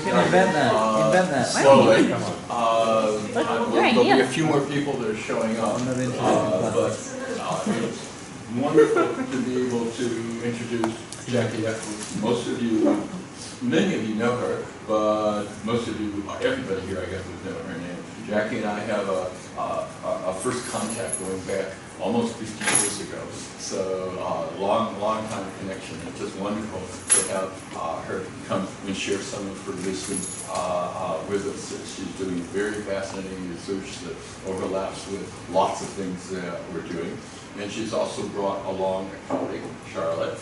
can invent that. Slowly. There'll be a few more people that are showing up. But it's wonderful to be able to introduce Jackie Eccles. Most of you, many of you know her, but most of you, everybody here, I guess, would know her name. Jackie and I have a first contact going back almost 50 years ago. So long time connection. It's just wonderful to have her come and share some of her wisdom with us. She's doing very fascinating research that overlaps with lots of things that we're doing. And she's also brought along a colleague, Charlotte.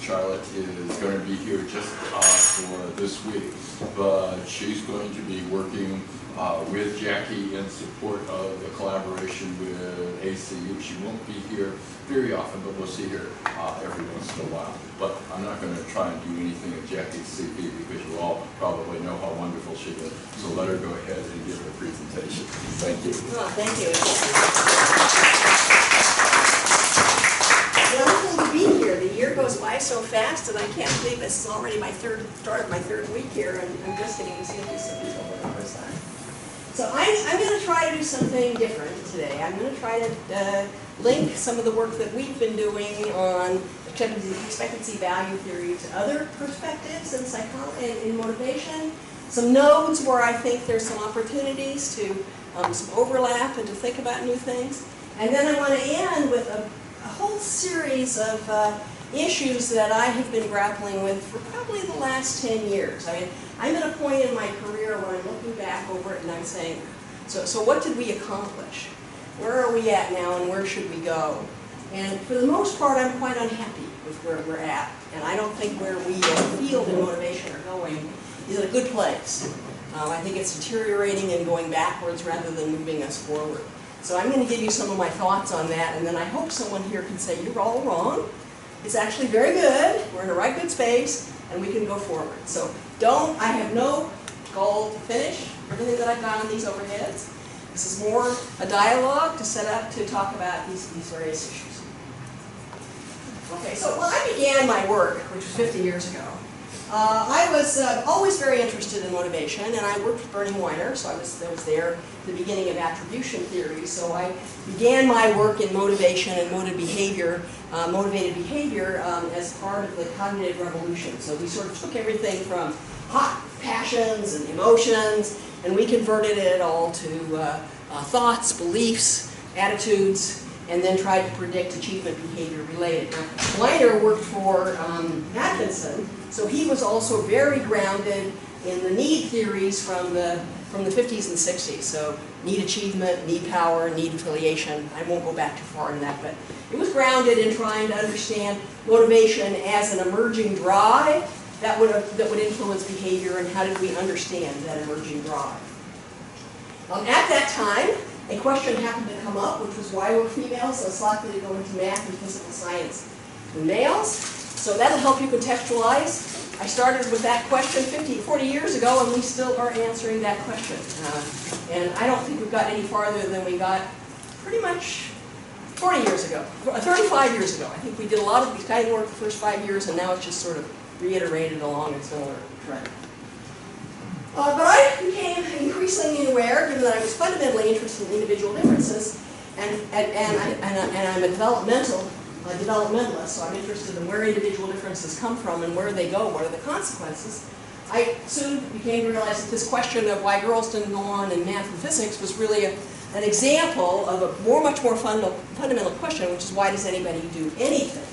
Charlotte is going to be here just for this week, but she's going to be working with Jackie in support of the collaboration with ACU. She won't be here very often, but we'll see her every once in a while. But I'm not going to try and do anything at Jackie's CV because you all probably know how wonderful she is. So let her go ahead and give her presentation. Thank you. Oh, thank you. Wonderful to be here. The year goes by so fast, and I can't believe this is already my third week here, and I'm just getting to see some people for the first time. So I'm going to try to do something different today. I'm going to try to link some of the work that we've been doing on expectancy value theory to other perspectives in psychology and in motivation. Some nodes where I think there's some opportunities to some overlap and to think about new things. And then I want to end with a whole series of issues that I have been grappling with for probably the last 10 years. I mean, I'm at a point in my career when I'm looking back over it and I'm saying, so what did we accomplish? Where are we at now and where should we go? And for the most part, I'm quite unhappy with where we're at. And I don't think where we as a field in motivation are going is a good place. I think it's deteriorating and going backwards rather than moving us forward. So I'm going to give you some of my thoughts on that, and then I hope someone here can say, you're all wrong. It's actually very good. We're in a right good space, and we can go forward. So I have no goal to finish everything that I've got on these overheads. This is more a dialogue to set up to talk about these various issues. Okay, so when I began my work, which was 50 years ago, I was always very interested in motivation, and I worked with Bernie Weiner, so I was there at the beginning of attribution theory. So I began my work in motivation and motivated behavior as part of the cognitive revolution. So we sort of took everything from hot passions and emotions, and we converted it all to thoughts, beliefs, attitudes, and then tried to predict achievement behavior related. Now, Weiner worked for Atkinson, so he was also very grounded in the need theories from the 50s and 60s. So need achievement, need power, need affiliation. I won't go back too far in that, but it was grounded in trying to understand motivation as an emerging drive that would influence behavior, and how did we understand that emerging drive. At that time, a question happened to come up, which was why were females less likely to go into math and physical science than males? So that'll help you contextualize. I started with that question 40 years ago, and we still are answering that question. And I don't think we've got any farther than we got pretty much 40 years ago, 35 years ago. I think we did a lot of this kind of work the first 5 years, and now it's just sort of reiterated along a similar trend. But I became increasingly aware, given that I was fundamentally interested in individual differences, and I'm a developmentalist, so I'm interested in where individual differences come from and where they go, what are the consequences. I soon became to realize that this question of why girls didn't go on in math and physics was really an example of a much more fundamental question, which is why does anybody do anything?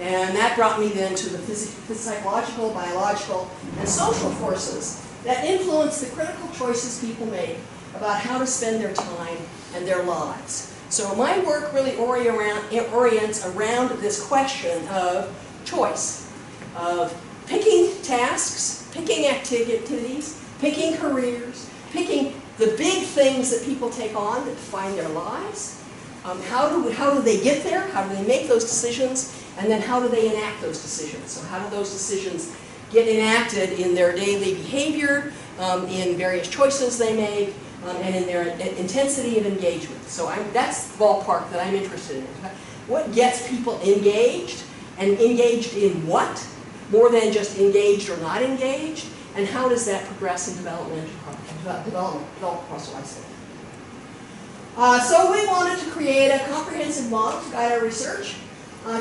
And that brought me then to the psychological, biological, and social forces that influence the critical choices people make about how to spend their time and their lives. So my work really orients around this question of choice, of picking tasks, picking activities, picking careers, picking the big things that people take on that define their lives. How do they get there? How do they make those decisions? And then how do they enact those decisions? So how do those decisions get enacted in their daily behavior, in various choices they make, and in their intensity of engagement. So that's the ballpark that I'm interested in. What gets people engaged, and engaged in what? More than just engaged or not engaged, and how does that progress in develop across the lifespan. So we wanted to create a comprehensive model to guide our research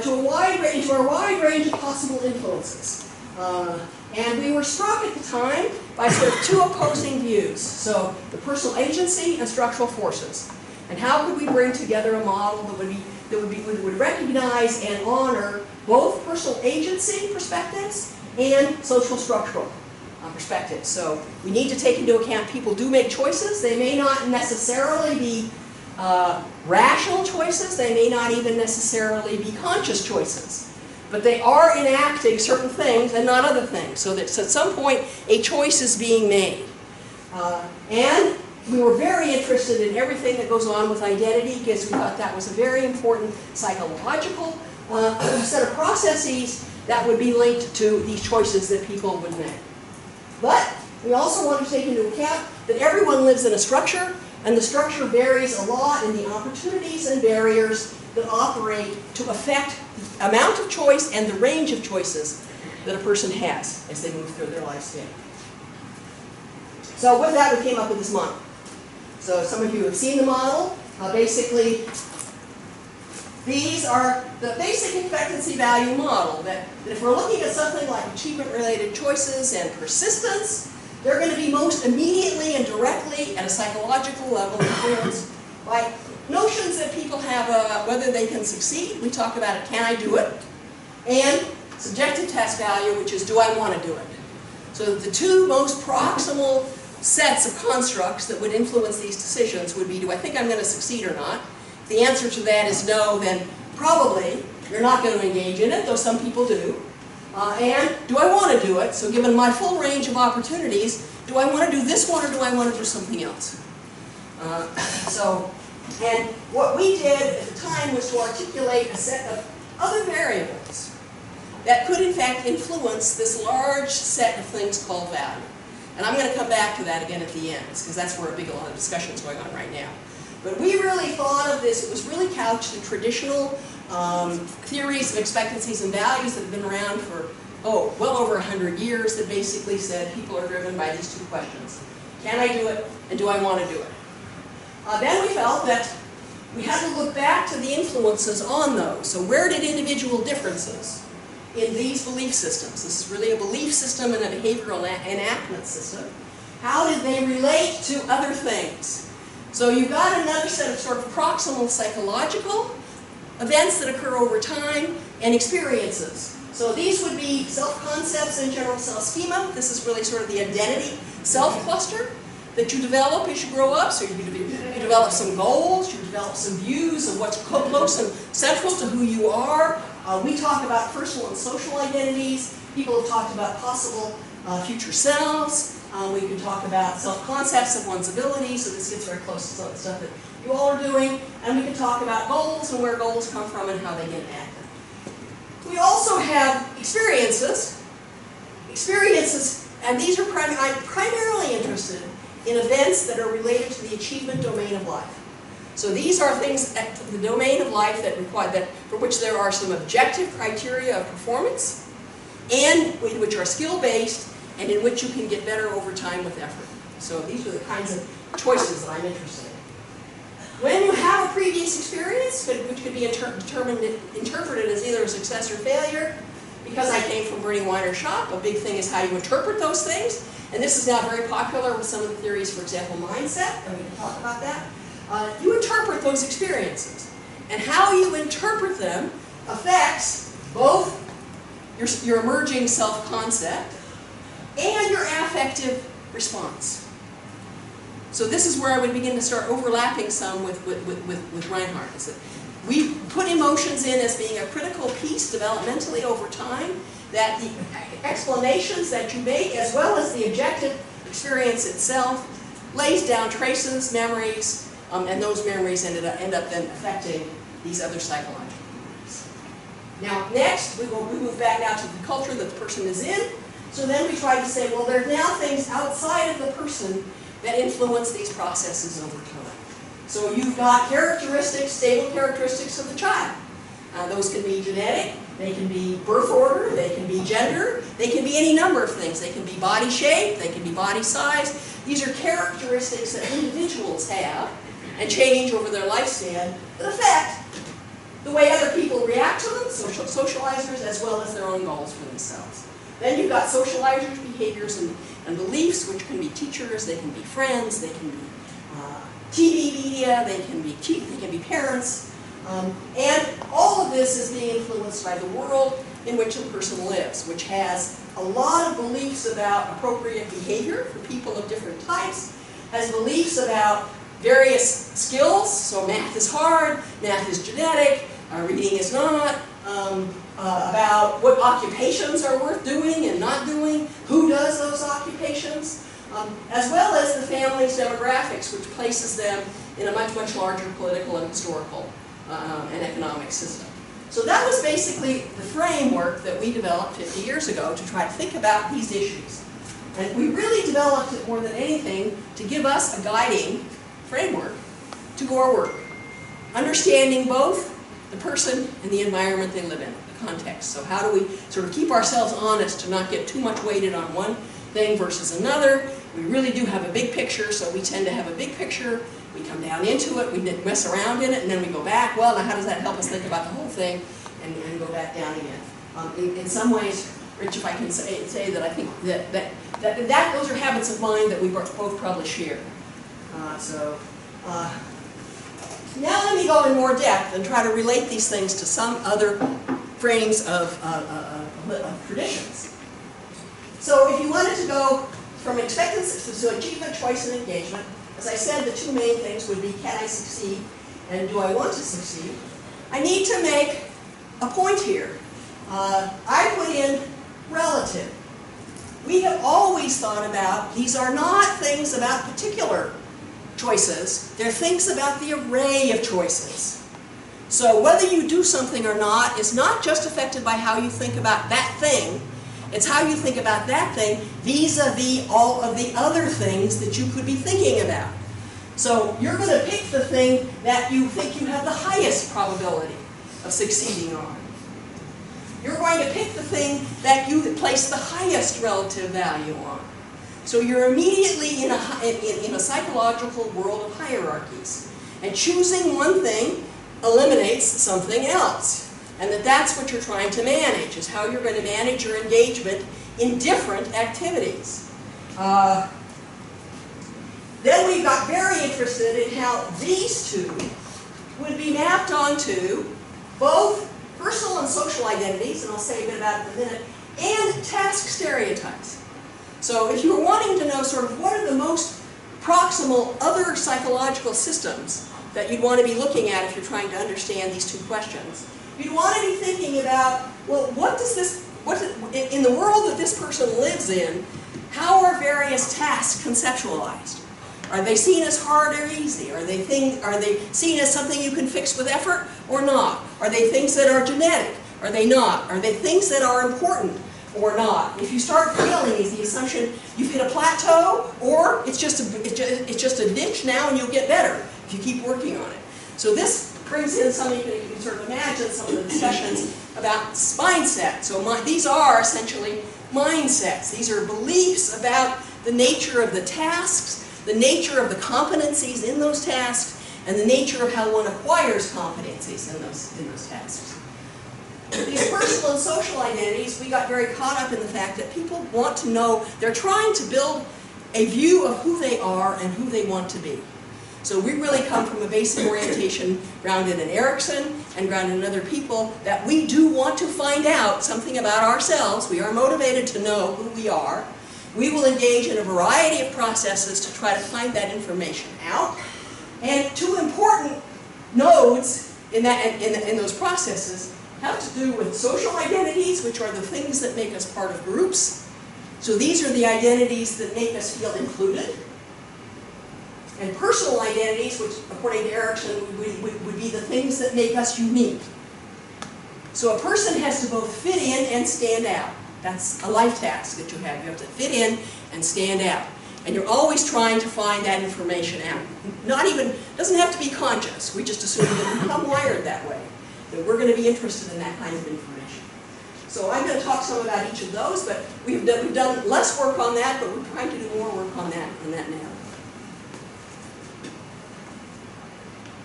to a wide range of possible influences. And we were struck at the time by sort of two opposing views. So the personal agency and structural forces. And how could we bring together a model that would recognize and honor both personal agency perspectives and social structural perspectives. So we need to take into account people do make choices. They may not necessarily be rational choices. They may not even necessarily be conscious choices. But they are enacting certain things and not other things. So that at some point, a choice is being made. And we were very interested in everything that goes on with identity because we thought that was a very important psychological set of processes that would be linked to these choices that people would make. But we also want to take into account that everyone lives in a structure, and the structure varies a lot in the opportunities and barriers that operate to affect the amount of choice and the range of choices that a person has as they move through their lifespan. So with that, we came up with this model. So some of you have seen the model. Basically, these are the basic expectancy value model that if we're looking at something like achievement-related choices and persistence, they're going to be most immediately and directly at a psychological level influenced by notions that people have about whether they can succeed. We talk about it, can I do it? And subjective test value, which is, do I want to do it? So the two most proximal sets of constructs that would influence these decisions would be, do I think I'm going to succeed or not? If the answer to that is no, then probably you're not going to engage in it, though some people do. And do I want to do it? So given my full range of opportunities, do I want to do this one or do I want to do something else? And what we did at the time was to articulate a set of other variables that could in fact influence this large set of things called value. And I'm going to come back to that again at the end, because that's where a big lot of discussion is going on right now. But we really thought of this, it was really couched in traditional theories of expectancies and values that have been around for, well over 100 years, that basically said people are driven by these two questions. Can I do it, and do I want to do it? Then we felt that we had to look back to the influences on those. So where did individual differences in these belief systems, this is really a belief system and a behavioral enactment system, how did they relate to other things? So you've got another set of sort of proximal psychological events that occur over time and experiences. So these would be self-concepts and general self-schema. This is really sort of the identity self-cluster that you develop as you grow up. So you develop some goals, you develop some views of what's close and central to who you are. We talk about personal and social identities. People have talked about possible future selves. We can talk about self-concepts of one's abilities, so this gets very close to some of the stuff that you all are doing. And we can talk about goals and where goals come from and how they get enacted. We also have experiences. Experiences, and these are I'm primarily interested in events that are related to the achievement domain of life. So these are things at the domain of life for which there are some objective criteria of performance, and which are skill-based, and in which you can get better over time with effort. So these are the kinds of choices that I'm interested in. When you have a previous experience, which could be interpreted as either a success or failure, because I came from burning wine or shop, a big thing is how you interpret those things. And this is now very popular with some of the theories, for example, mindset, and we can talk about that. You interpret those experiences. And how you interpret them affects both your emerging self-concept and your affective response. So this is where I would begin to start overlapping some with Reinhardt. Is that we put emotions in as being a critical piece developmentally over time, that the explanations that you make, as well as the objective experience itself, lays down traces, memories, and those memories end up then affecting these other psychological memories. Now, next, we move back now to the culture that the person is in. So then we try to say, well, there are now things outside of the person that influence these processes over time. So you've got characteristics, stable characteristics of the child. Those can be genetic, they can be birth order, they can be gender, they can be any number of things. They can be body shape, they can be body size. These are characteristics that individuals have and change over their lifespan that affect the way other people react to them, socializers, as well as their own goals for themselves. Then you've got socializers' behaviors and beliefs, which can be teachers, they can be friends, they can be TV media, they can be parents. And all of this is being influenced by the world in which a person lives, which has a lot of beliefs about appropriate behavior for people of different types, has beliefs about various skills, so math is hard, math is genetic, reading is not, about what occupations are worth doing and not doing, who does those occupations, as well as the family's demographics, which places them in a much, much larger political and historical and economic system. So that was basically the framework that we developed 50 years ago to try to think about these issues. And we really developed it more than anything to give us a guiding framework to go our work, understanding both the person and the environment they live in, the context. So how do we sort of keep ourselves honest to not get too much weighted on one thing versus another? We really do have a big picture, so we tend to have a big picture. We come down into it, we mess around in it, and then we go back. Well, now how does that help us think about the whole thing and go back down again? In some ways, Rich, if I can say that I think that those are habits of mind that we both probably share. Now let me go in more depth and try to relate these things to some other frames of traditions. So if you wanted to go from expectancy to achievement, choice, and engagement, as I said, the two main things would be, can I succeed and do I want to succeed? I need to make a point here. I put in relative. We have always thought about, these are not things about particular choices, they're things about the array of choices. So whether you do something or not is not just affected by how you think about that thing, it's how you think about that thing vis-a-vis all of the other things that you could be thinking about. So you're going to pick the thing that you think you have the highest probability of succeeding on. You're going to pick the thing that you place the highest relative value on. So you're immediately in a psychological world of hierarchies. And choosing one thing eliminates something else. And that's what you're trying to manage, is how you're going to manage your engagement in different activities. Then we got very interested in how these two would be mapped onto both personal and social identities, and I'll say a bit about it in a minute, and task stereotypes. So if you were wanting to know sort of what are the most proximal other psychological systems that you'd want to be looking at if you're trying to understand these two questions, you'd want to be thinking about, well, in the world that this person lives in, how are various tasks conceptualized? Are they seen as hard or easy? Are they seen as something you can fix with effort or not? Are they things that are genetic? Are they not? Are they things that are important or not? If you start failing, is the assumption you've hit a plateau, or it's just a ditch now and you'll get better if you keep working on it. So this brings in something you can sort of imagine some of the discussions about mindset. So these are essentially mindsets. These are beliefs about the nature of the tasks, the nature of the competencies in those tasks, and the nature of how one acquires competencies in those tasks. These personal and social identities, we got very caught up in the fact that people want to know, they're trying to build a view of who they are and who they want to be. So we really come from a basic orientation grounded in Erikson and grounded in other people that we do want to find out something about ourselves. We are motivated to know who we are. We will engage in a variety of processes to try to find that information out. And two important nodes in those processes have to do with social identities, which are the things that make us part of groups. So these are the identities that make us feel included. And personal identities, which according to Erikson would be the things that make us unique. So a person has to both fit in and stand out. That's a life task that you have. You have to fit in and stand out. And you're always trying to find that information out. Doesn't have to be conscious. We just assume that we become wired that way. that we're going to be interested in that kind of information. So I'm going to talk some about each of those, but we've done less work on that, but we're trying to do more work on that now.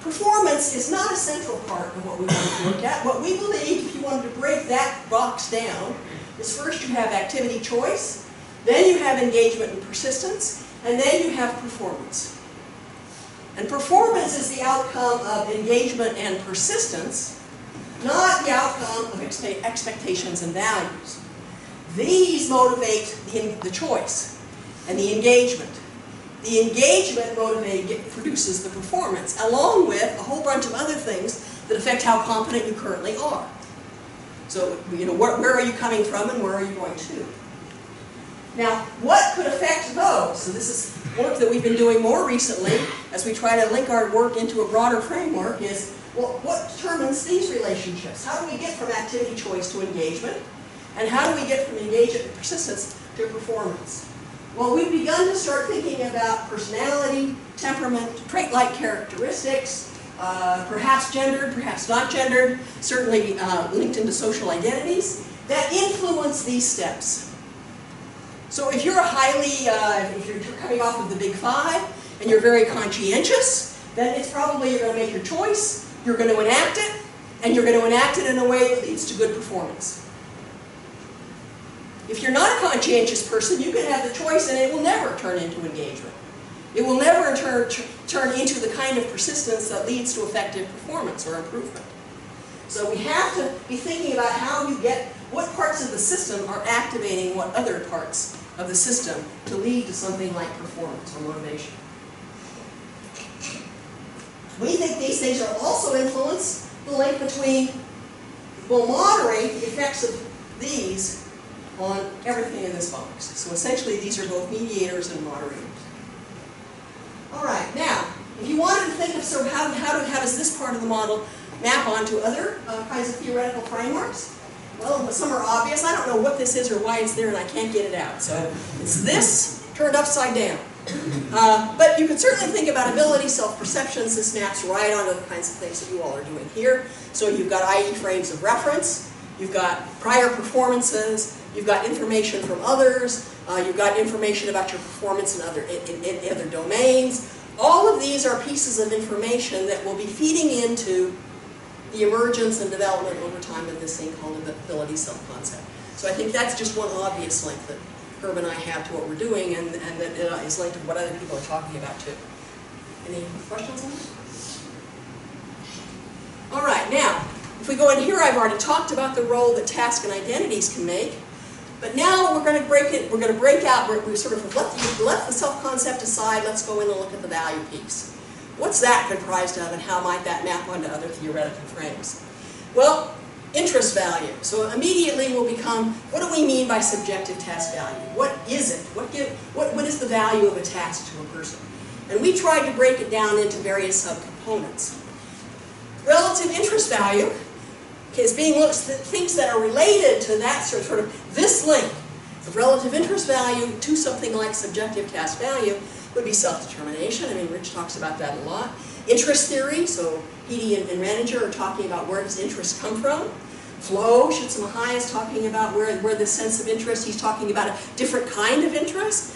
Performance is not a central part of what we want to look at. What we believe, if you wanted to break that box down, is first you have activity choice, then you have engagement and persistence, and then you have performance. And performance is the outcome of engagement and persistence, not the outcome of expectations and values. These motivate the choice and the engagement. The engagement produces the performance, along with a whole bunch of other things that affect how competent you currently are. So, you know, where are you coming from and where are you going to? Now, what could affect those? So this is work that we've been doing more recently as we try to link our work into a broader framework is, well, what determines these relationships? How do we get from activity choice to engagement? And how do we get from engagement and persistence to performance? Well, we've begun to start thinking about personality, temperament, trait-like characteristics, perhaps gendered, perhaps not gendered, certainly linked into social identities, that influence these steps. So if you're if you're coming off of the Big Five, and you're very conscientious, then it's probably you're going to make your choice, you're going to enact it, and you're going to enact it in a way that leads to good performance. If you're not a conscientious person, you can have the choice and it will never turn into engagement. It will never turn into the kind of persistence that leads to effective performance or improvement. So we have to be thinking about how you get, what parts of the system are activating what other parts of the system to lead to something like performance or motivation. We think these things are also influence the link between, will moderate the effects of these on everything in this box. So essentially these are both mediators and moderators. Alright, now, if you wanted to think of sort of how does this part of the model map onto other kinds of theoretical frameworks? Well, some are obvious. I don't know what this is or why it's there and I can't get it out. So it's this turned upside down. But you could certainly think about ability, self-perceptions. This maps right onto the kinds of things that you all are doing here. So you've got IE frames of reference, you've got prior performances, you've got information from others, you've got information about your performance in other domains. All of these are pieces of information that will be feeding into the emergence and development over time of this thing called ability self-concept. So I think that's just one obvious link that Herb and I have to what we're doing and that is linked to what other people are talking about too. Any questions on that? All right, now, if we go in here, I've already talked about the role that task and identities can make. But now we're going to break it. We're going to break out. We sort of left the self-concept aside. Let's go in and look at the value piece. What's that comprised of, and how might that map onto other theoretical frames? Well, interest value. So immediately we'll become, what do we mean by subjective task value? What is it? What is the value of a task to a person? And we tried to break it down into various subcomponents. Relative interest value is being looked at things that are related to that sort of this link of relative interest value to something like subjective task value would be self-determination. I mean, Rich talks about that a lot. Interest theory, so Petey and Renninger are talking about where does interest come from. Flow, Csikszentmihalyi is talking about where the sense of interest, he's talking about a different kind of interest.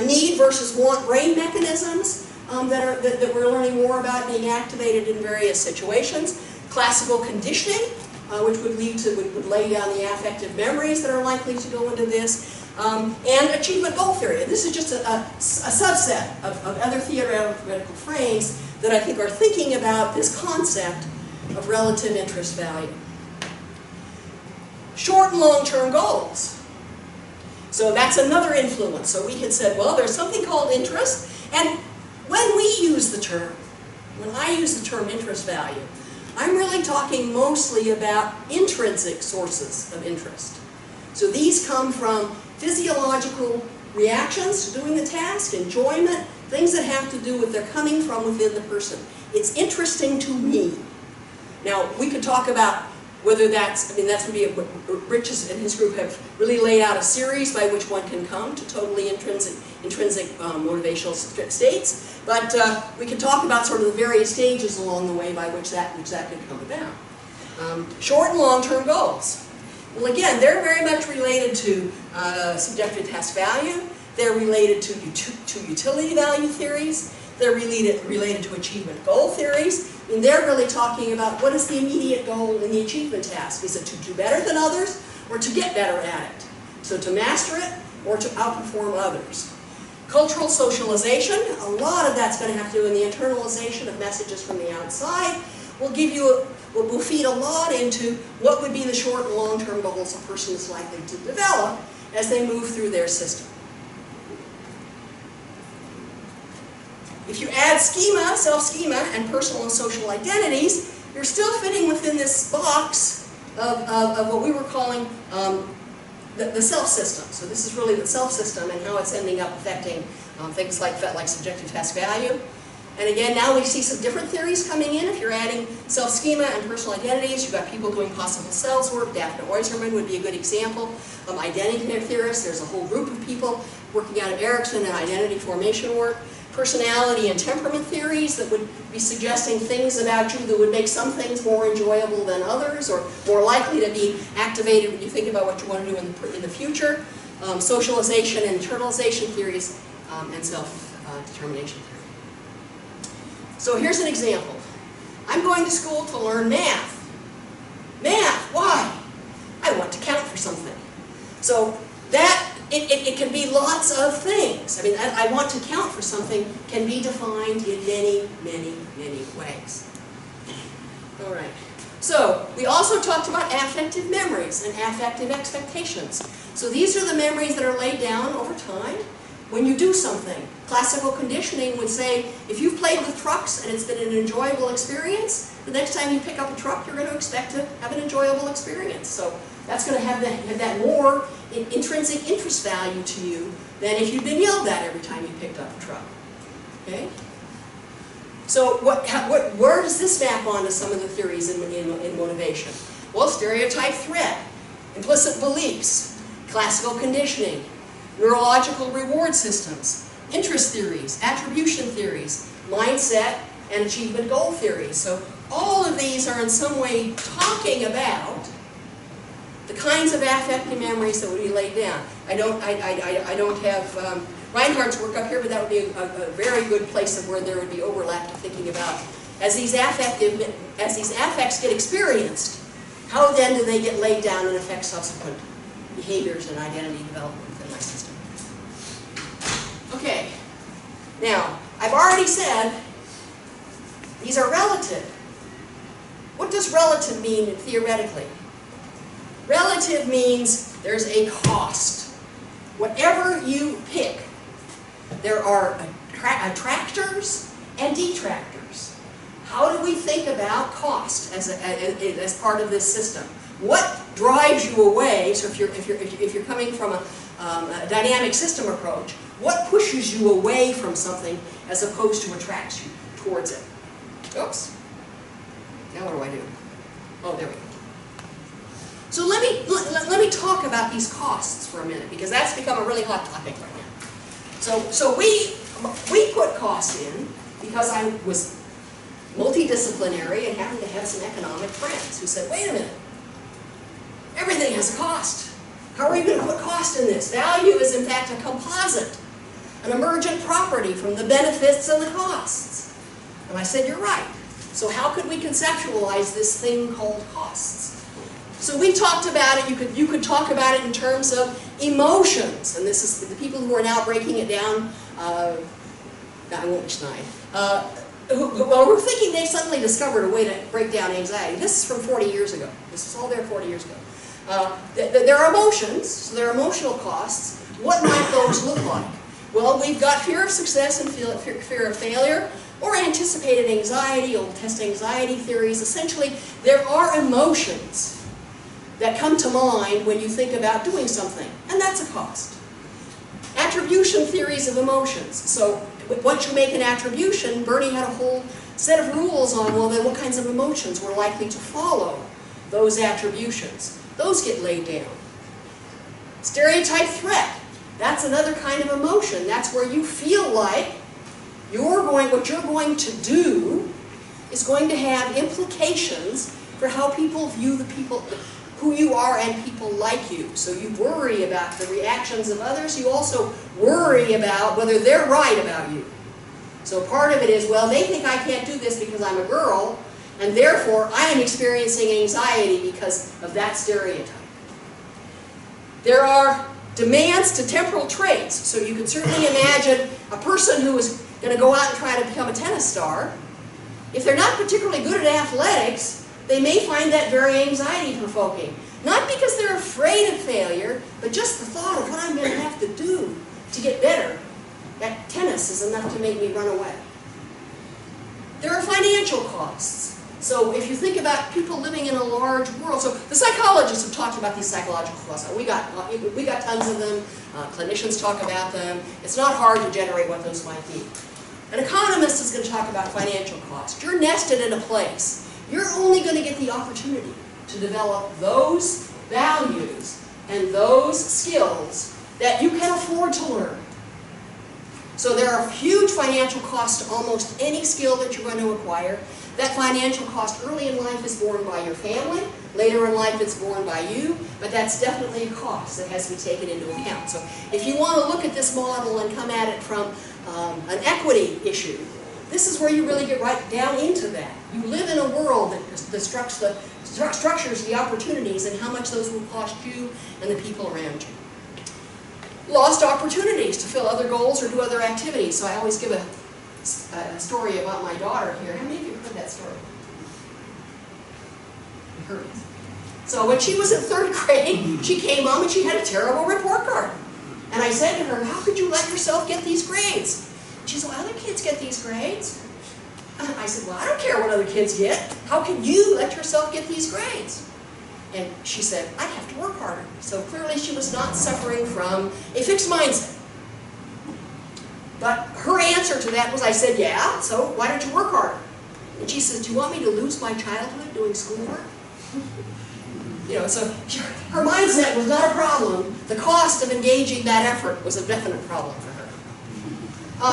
Need versus want brain mechanisms that we're learning more about being activated in various situations. Classical conditioning, which would lay down the affective memories that are likely to go into this. And achievement goal theory. And this is just a subset of other theoretical frames that I think are thinking about this concept of relative interest value. Short and long-term goals. So that's another influence. So we had said, well, there's something called interest, and when we use the term, when I use the term interest value, I'm really talking mostly about intrinsic sources of interest. So these come from physiological reactions to doing the task, enjoyment, things that have to do with they're coming from within the person. It's interesting to me. Now, we could talk about whether that's, I mean, that's would be what Rich and his group have really laid out a series by which one can come to totally intrinsic motivational states. But we could talk about sort of the various stages along the way by which that could come about. Short and long-term goals. Well, again, they're very much related to subjective test value. They're related to utility value theories. They're related to achievement goal theories. And they're really talking about what is the immediate goal in the achievement task. Is it to do better than others or to get better at it? So to master it or to outperform others. Cultural socialization, a lot of that's going to have to do with the internalization of messages from the outside. Will feed a lot into what would be the short and long-term goals a person is likely to develop as they move through their system. If you add schema, self-schema, and personal and social identities, you're still fitting within this box of what we were calling the self-system. So this is really the self-system and how it's ending up affecting things like subjective test value. And again, now we see some different theories coming in. If you're adding self-schema and personal identities, you've got people doing possible selves work. Daphne Oyserman would be a good example. Identity theorists, there's a whole group of people working out of Erickson and identity formation work. Personality and temperament theories that would be suggesting things about you that would make some things more enjoyable than others or more likely to be activated when you think about what you want to do in the future. Socialization and internalization theories and self-determination theory. So here's an example. I'm going to school to learn math. Math, why? I want to count for something. So that, it can be lots of things. I mean, I want to count for something can be defined in many, many, many ways. All right. So we also talked about affective memories and affective expectations. So these are the memories that are laid down over time when you do something. Classical conditioning would say, if you've played with trucks and it's been an enjoyable experience, the next time you pick up a truck, you're going to expect to have an enjoyable experience. So that's going to have that more intrinsic interest value to you than if you'd been yelled at every time you picked up a truck. Okay? So where does this map onto some of the theories in motivation? Well, stereotype threat, implicit beliefs, classical conditioning, neurological reward systems, interest theories, attribution theories, mindset, and achievement goal theories. So all of these are in some way talking about the kinds of affective memories that would be laid down. I don't have Reinhardt's work up here, but that would be a very good place of where there would be overlap to thinking about as these affects get experienced, how then do they get laid down and affect subsequent behaviors and identity development within my system. Okay, now I've already said these are relative. What does relative mean theoretically? Relative means there's a cost. Whatever you pick, there are attractors and detractors. How do we think about cost as part of this system? What drives you away? So if you're coming from a dynamic system approach, what pushes you away from something as opposed to attracts you towards it? Oops. Now what do I do? Oh, there we go. So let me talk about these costs for a minute, because that's become a really hot topic right now. So we put cost in because I was multidisciplinary and happened to have some economic friends who said, wait a minute, everything has a cost. How are you going to put cost in this? Value is in fact a composite, an emergent property from the benefits and the costs. And I said, you're right. So how could we conceptualize this thing called costs? So we talked about it, you could talk about it in terms of emotions, and this is the people who are now breaking it down, I won't deny, well, we're thinking they suddenly discovered a way to break down anxiety. This is from 40 years ago. This is all there 40 years ago. There are emotions, so there are emotional costs. What might those look like? Well, we've got fear of success and fear of failure, or anticipated anxiety, old test anxiety theories. Essentially, there are emotions that come to mind when you think about doing something, and that's a cost. Attribution theories of emotions. So once you make an attribution, Bernie had a whole set of rules on, well, then what kinds of emotions were likely to follow those attributions. Those get laid down. Stereotype threat. That's another kind of emotion. That's where you feel like what you're going to do is going to have implications for how people view the people, who you are and people like you. So you worry about the reactions of others. You also worry about whether they're right about you. So part of it is, well, they think I can't do this because I'm a girl, and therefore I am experiencing anxiety because of that stereotype. There are demands to temporal traits. So you can certainly imagine a person who is going to go out and try to become a tennis star. If they're not particularly good at athletics, they may find that very anxiety-provoking. Not because they're afraid of failure, but just the thought of what I'm going to have to do to get better at tennis is enough to make me run away. There are financial costs. So if you think about people living in a large world, so the psychologists have talked about these psychological costs. We got tons of them. Clinicians talk about them. It's not hard to generate what those might be. An economist is going to talk about financial costs. You're nested in a place. You're only going to get the opportunity to develop those values and those skills that you can afford to learn. So there are huge financial costs to almost any skill that you're going to acquire. That financial cost early in life is borne by your family. Later in life it's borne by you. But that's definitely a cost that has to be taken into account. So if you want to look at this model and come at it from an equity issue, this is where you really get right down into that. You live in a world that structures the opportunities and how much those will cost you and the people around you. Lost opportunities to fill other goals or do other activities. So I always give a story about my daughter here. How many of you heard that story? You heard it. So when she was in 3rd grade, she came home and she had a terrible report card. And I said to her, how could you let yourself get these grades? She said, well, other kids get these grades. I said, well, I don't care what other kids get. How can you let yourself get these grades? And she said, I have to work harder. So clearly she was not suffering from a fixed mindset. But her answer to that was, I said, yeah, so why don't you work harder? And she says, do you want me to lose my childhood doing schoolwork? You know, so her mindset was not a problem. The cost of engaging that effort was a definite problem for her.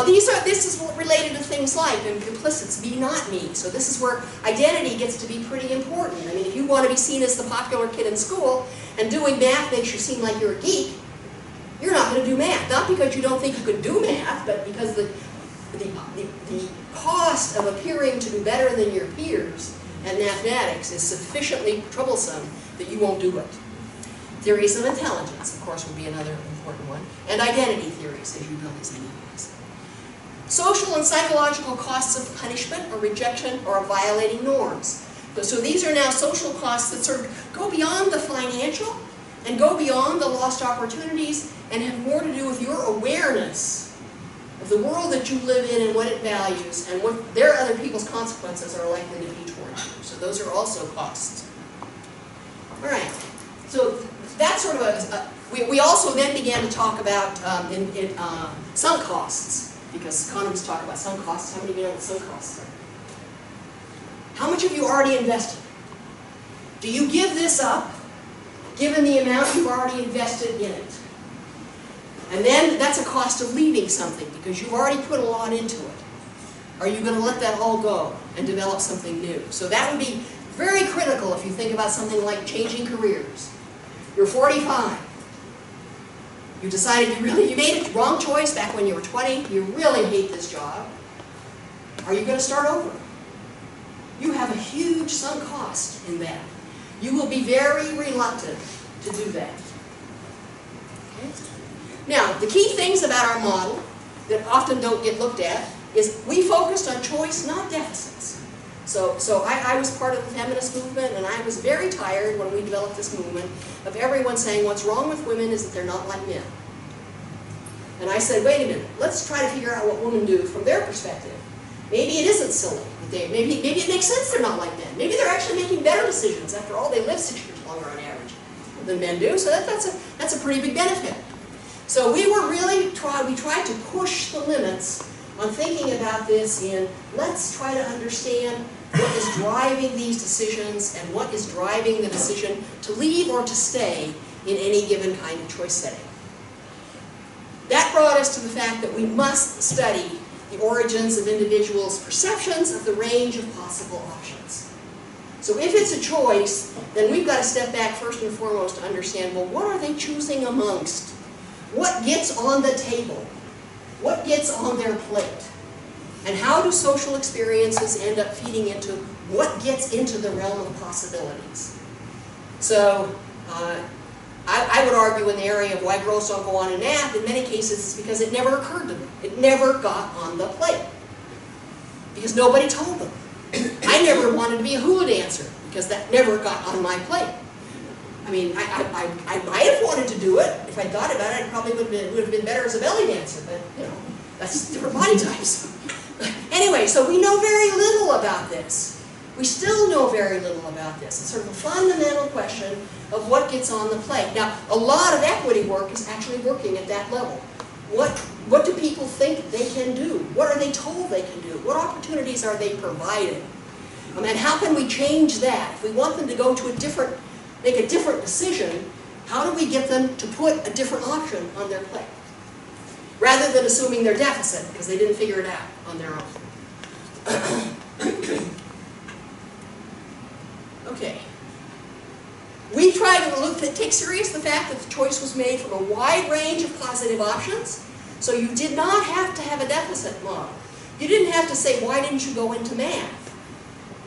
This is related to things like implicits, me, not me. So this is where identity gets to be pretty important. I mean, if you want to be seen as the popular kid in school, and doing math makes you seem like you're a geek, you're not going to do math. Not because you don't think you could do math, but because the cost of appearing to do better than your peers at mathematics is sufficiently troublesome that you won't do it. Theories of intelligence, of course, would be another important one. And identity theories, as you know, these many ways. Social and psychological costs of punishment or rejection or of violating norms. So these are now social costs that sort of go beyond the financial and go beyond the lost opportunities and have more to do with your awareness of the world that you live in and what it values and what their other people's consequences are likely to be towards you. So those are also costs. All right. So that's sort of we also then began to talk about sunk costs, because economists talk about sunk costs. How many of you know what sunk costs are? How much have you already invested? Do you give this up, given the amount you've already invested in it? And then that's a cost of leaving something, because you've already put a lot into it. Are you going to let that all go and develop something new? So that would be very critical if you think about something like changing careers. You're 45. You decided you made a wrong choice back when you were 20. You really hate this job. Are you going to start over? You have a huge sunk cost in that. You will be very reluctant to do that. Okay? Now, the key things about our model that often don't get looked at is we focused on choice, not deficits. So I was part of the feminist movement, and I was very tired when we developed this movement of everyone saying what's wrong with women is that they're not like men. And I said, wait a minute, let's try to figure out what women do from their perspective. Maybe it isn't silly. Maybe it makes sense they're not like men. Maybe they're actually making better decisions. After all, they live 6 years longer on average than men do, so that's a pretty big benefit. So we tried to push the limits on thinking about this in, let's try to understand what is driving these decisions and what is driving the decision to leave or to stay in any given kind of choice setting. That brought us to the fact that we must study the origins of individuals' perceptions of the range of possible options. So if it's a choice, then we've got to step back first and foremost to understand, well, what are they choosing amongst? What gets on the table? What gets on their plate? And how do social experiences end up feeding into what gets into the realm of possibilities? So I would argue in the area of why girls don't go on in math, in many cases it's because it never occurred to them. It never got on the plate. Because nobody told them. I never wanted to be a hula dancer because that never got on my plate. I mean, I might have wanted to do it. If I thought about it, I probably would have been better as a belly dancer, but you know, that's different body types. Anyway, so we know very little about this. We still know very little about this. It's sort of a fundamental question of what gets on the plate. Now, a lot of equity work is actually working at that level. What do people think they can do? What are they told they can do? What opportunities are they provided? And how can we change that? If we want them to go to make a different decision, how do we get them to put a different option on their plate? Rather than assuming they're deficit because they didn't figure it out on their own. Okay. We try to take serious the fact that the choice was made from a wide range of positive options. So you did not have to have a deficit model. You didn't have to say, why didn't you go into math?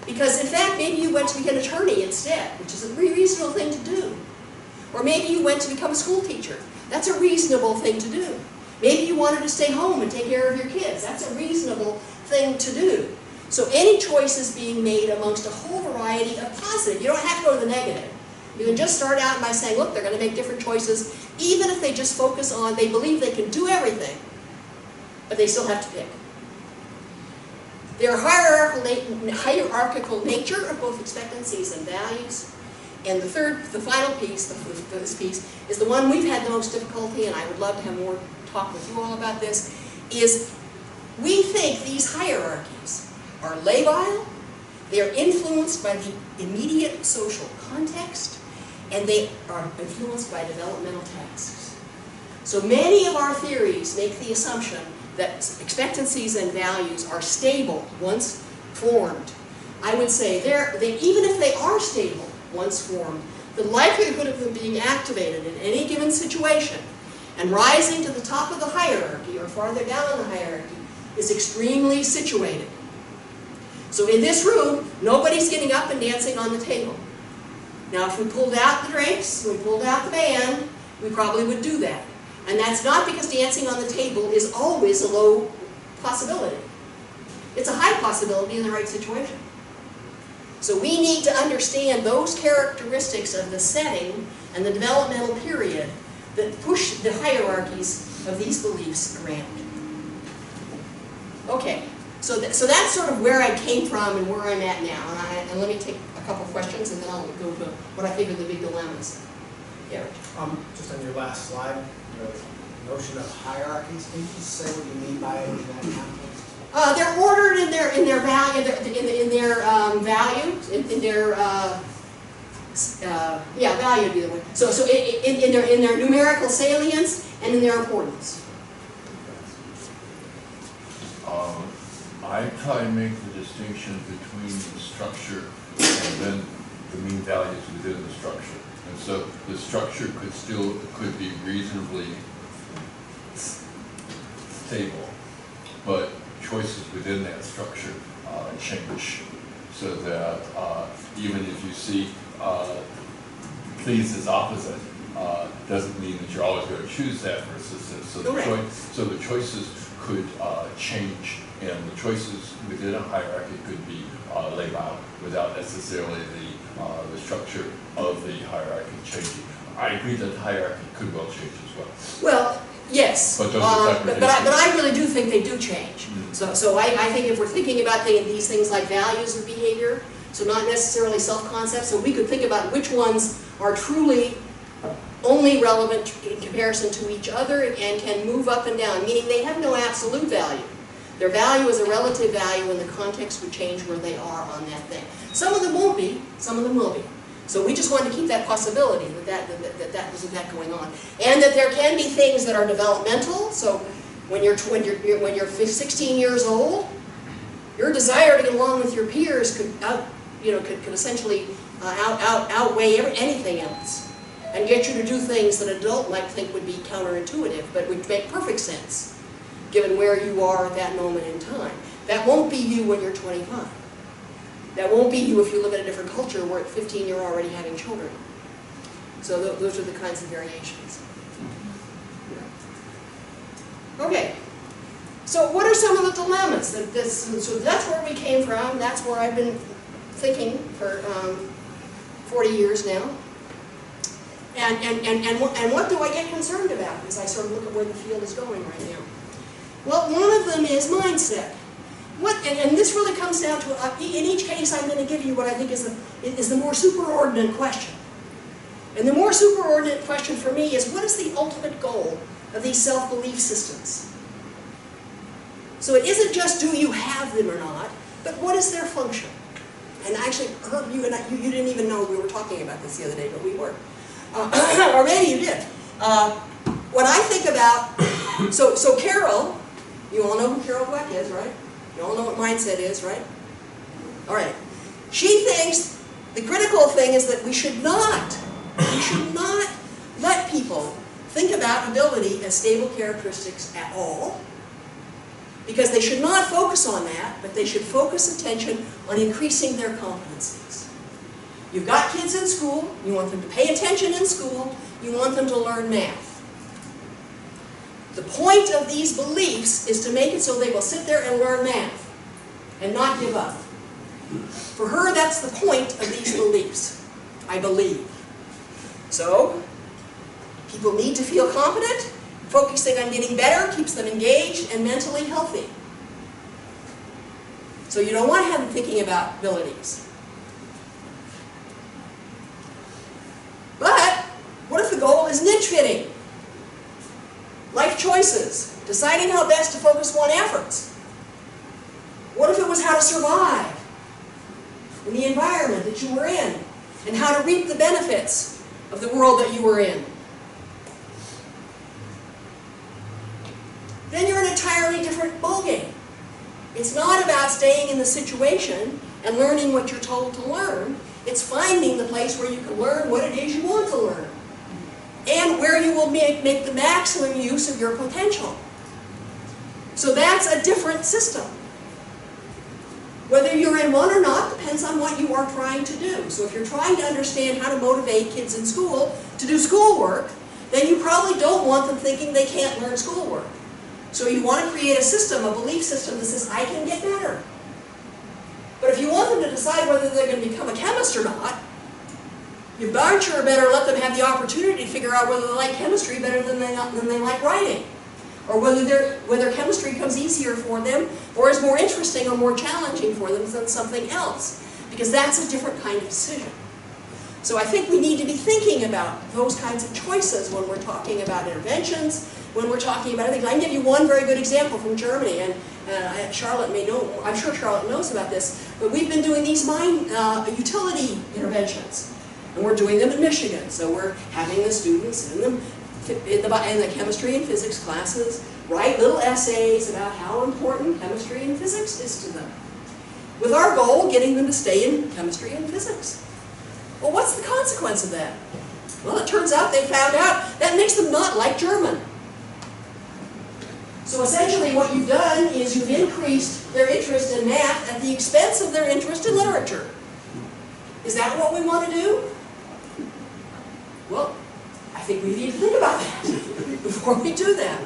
Because in fact, maybe you went to be an attorney instead, which is a reasonable thing to do. Or maybe you went to become a school teacher. That's a reasonable thing to do. Maybe you wanted to stay home and take care of your kids. That's a reasonable thing to do. So any choice is being made amongst a whole variety of positive. You don't have to go to the negative. You can just start out by saying, look, they're going to make different choices, even if they just focus on, they believe they can do everything, but they still have to pick. Their hierarchical nature of both expectancies and values. And the final piece, this piece, is the one we've had the most difficulty, and I would love to have more talk with you all about this, is we think these hierarchies are labile, they are influenced by the immediate social context, and they are influenced by developmental tasks. So many of our theories make the assumption that expectancies and values are stable once formed. I would say even if they are stable once formed, the likelihood of them being activated in any given situation and rising to the top of the hierarchy or farther down in the hierarchy is extremely situated. So in this room, nobody's getting up and dancing on the table. Now if we pulled out the drinks, we pulled out the band, we probably would do that. And that's not because dancing on the table is always a low possibility. It's a high possibility in the right situation. So we need to understand those characteristics of the setting and the developmental period that push the hierarchies of these beliefs around. Okay, so that's sort of where I came from and where I'm at now. And let me take a couple questions and then I'll go to what I think are the big dilemmas. Yeah. Just on your last slide, the notion of hierarchies. Can you just say what you mean by it in that context? They're ordered in their value, value would be the one. So in their numerical salience and in their importance. I try to make the distinction between the structure and then the mean values within the structure. And so the structure could be reasonably stable, but choices within that structure change. So that even if you see these as opposite, doesn't mean that you're always going to choose that versus this. So the choices could change, and the choices within a hierarchy could be laid out without necessarily the structure of the hierarchy changing. I agree that the hierarchy could well change as well. Well, yes, but I really do think they do change. Mm-hmm. So I think if we're thinking about these things like values of behavior, so not necessarily self-concepts, so we could think about which ones are truly only relevant in comparison to each other and can move up and down, meaning they have no absolute value. Their value is a relative value and the context would change where they are on that thing. Some of them won't be, some of them will be. So we just wanted to keep that possibility that was in fact going on. And that there can be things that are developmental, so when you're 16 years old, your desire to get along with your peers could could essentially outweigh anything else and get you to do things that an adult might think would be counterintuitive, but would make perfect sense given where you are at that moment in time. That won't be you when you're 25. That won't be you if you live in a different culture where at 15 you're already having children. So those are the kinds of variations. Okay. So what are some of the dilemmas? So that's where we came from. That's where I've been thinking for 40 years now. And what do I get concerned about as I sort of look at where the field is going right now? Well, one of them is mindset. And this really comes down to, in each case I'm going to give you what I think is the more superordinate question. And the more superordinate question for me is, what is the ultimate goal of these self-belief systems? So it isn't just do you have them or not, but what is their function? And I actually heard you, and you didn't even know we were talking about this the other day, but we were. Or maybe you did. When I think about, so Carol, you all know who Carol Dweck is, right? You all know what mindset is, right? All right. She thinks the critical thing is that we should not let people think about ability as stable characteristics at all, because they should not focus on that, but they should focus attention on increasing their competencies. You've got kids in school, you want them to pay attention in school, you want them to learn math. The point of these beliefs is to make it so they will sit there and learn math and not give up. For her, that's the point of these beliefs, I believe. So, people need to feel competent. Focusing on getting better keeps them engaged and mentally healthy. So you don't want to have them thinking about abilities. But what if the goal is niche fitting? Life choices, deciding how best to focus on efforts. What if it was how to survive in the environment that you were in, and how to reap the benefits of the world that you were in? Then you're in an entirely different ballgame. It's not about staying in the situation and learning what you're told to learn. It's finding the place where you can learn what it is you want to learn, and where you will make the maximum use of your potential. So that's a different system. Whether you're in one or not depends on what you are trying to do. So if you're trying to understand how to motivate kids in school to do schoolwork, then you probably don't want them thinking they can't learn schoolwork. So you want to create a system, a belief system that says, I can get better. But if you want them to decide whether they're going to become a chemist or not, you darn sure better let them have the opportunity to figure out whether they like chemistry better than they like writing. Or whether chemistry comes easier for them, or is more interesting or more challenging for them than something else. Because that's a different kind of decision. So I think we need to be thinking about those kinds of choices when we're talking about interventions, when we're talking about things. I can give you one very good example from Germany, and Charlotte may know, I'm sure Charlotte knows about this, but we've been doing these mind utility interventions. And we're doing them in Michigan. So we're having the students in the chemistry and physics classes write little essays about how important chemistry and physics is to them, with our goal getting them to stay in chemistry and physics. Well, what's the consequence of that? Well, it turns out they found out that makes them not like German. So essentially what you've done is you've increased their interest in math at the expense of their interest in literature. Is that what we want to do? Well, I think we need to think about that before we do that.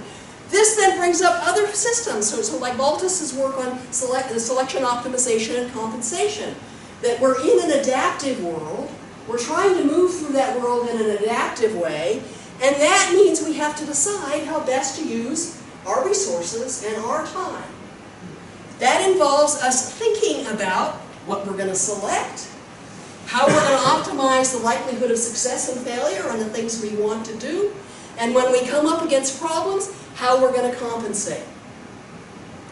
This then brings up other systems, so like Baltus's work on selection optimization and compensation, that we're in an adaptive world, we're trying to move through that world in an adaptive way, and that means we have to decide how best to use our resources and our time. That involves us thinking about what we're going to select, how we're going to optimize the likelihood of success and failure on the things we want to do, and when we come up against problems, how we're going to compensate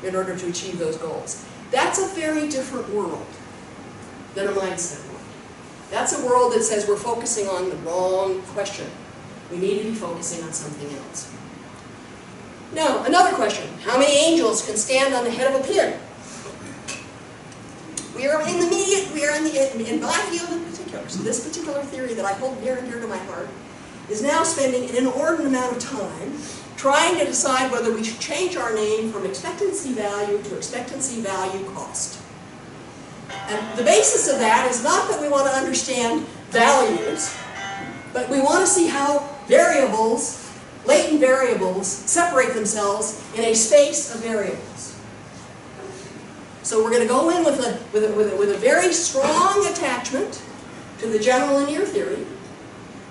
in order to achieve those goals. That's a very different world than a mindset world. That's a world that says we're focusing on the wrong question. We need to be focusing on something else. Now, another question. How many angels can stand on the head of a pin? We are in the immediate, we are in my field in particular. So this particular theory that I hold near and dear to my heart is now spending an inordinate amount of time trying to decide whether we should change our name from expectancy value to expectancy value cost. And the basis of that is not that we want to understand values, but we want to see how variables, latent variables, separate themselves in a space of variables. So we're going to go in with a very strong attachment to the general linear theory,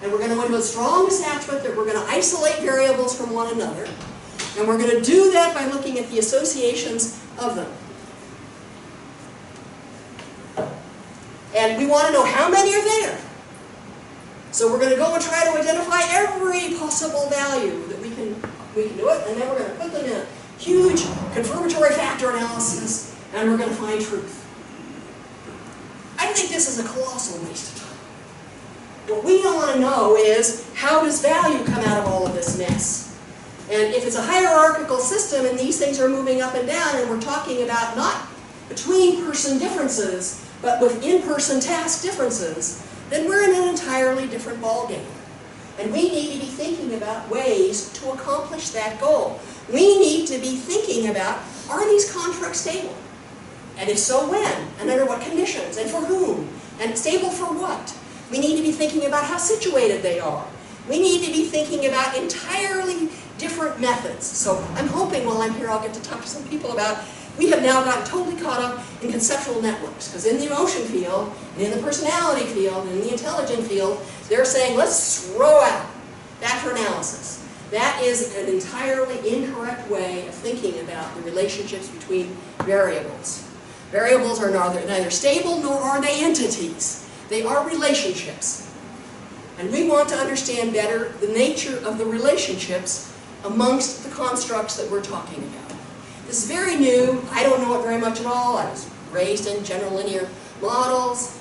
and we're going to go into a strong attachment that we're going to isolate variables from one another, and we're going to do that by looking at the associations of them. And we want to know how many are there. So we're going to go and try to identify every possible value that we can do it, and then we're going to put them in a huge confirmatory factor analysis, and we're going to find truth. I think this is a colossal waste of time. What we want to know is, how does value come out of all of this mess? And if it's a hierarchical system and these things are moving up and down, and we're talking about not between-person differences, but with in-person task differences, then we're in an entirely different ballgame. And we need to be thinking about ways to accomplish that goal. We need to be thinking about, are these contracts stable? And if so, when? And under what conditions? And for whom? And stable for what? We need to be thinking about how situated they are. We need to be thinking about entirely different methods. So I'm hoping while I'm here I'll get to talk to some people about, we have now gotten totally caught up in conceptual networks. Because in the emotion field, and in the personality field, and in the intelligent field, they're saying, let's throw out factor analysis. That is an entirely incorrect way of thinking about the relationships between variables. Variables are neither stable nor are they entities. They are relationships. And we want to understand better the nature of the relationships amongst the constructs that we're talking about. This is very new. I don't know it very much at all. I was raised in general linear models,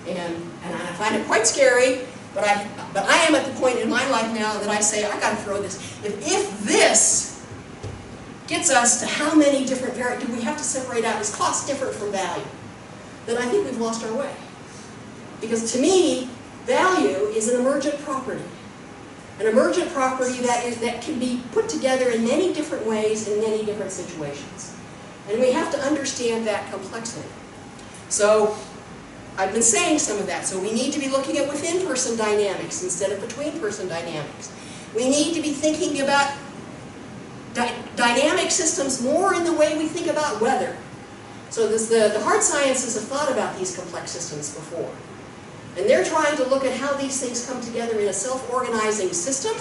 and I find it quite scary, but I am at the point in my life now that I say, I got to throw this. If this gets us to how many different variables, do we have to separate out, is cost different from value, then I think we've lost our way. Because to me, value is an emergent property. An emergent property that can be put together in many different ways in many different situations. And we have to understand that complexity. So I've been saying some of that. So we need to be looking at within-person dynamics instead of between-person dynamics. We need to be thinking about dynamic systems more in the way we think about weather. So the hard sciences have thought about these complex systems before. And they're trying to look at how these things come together in a self-organizing system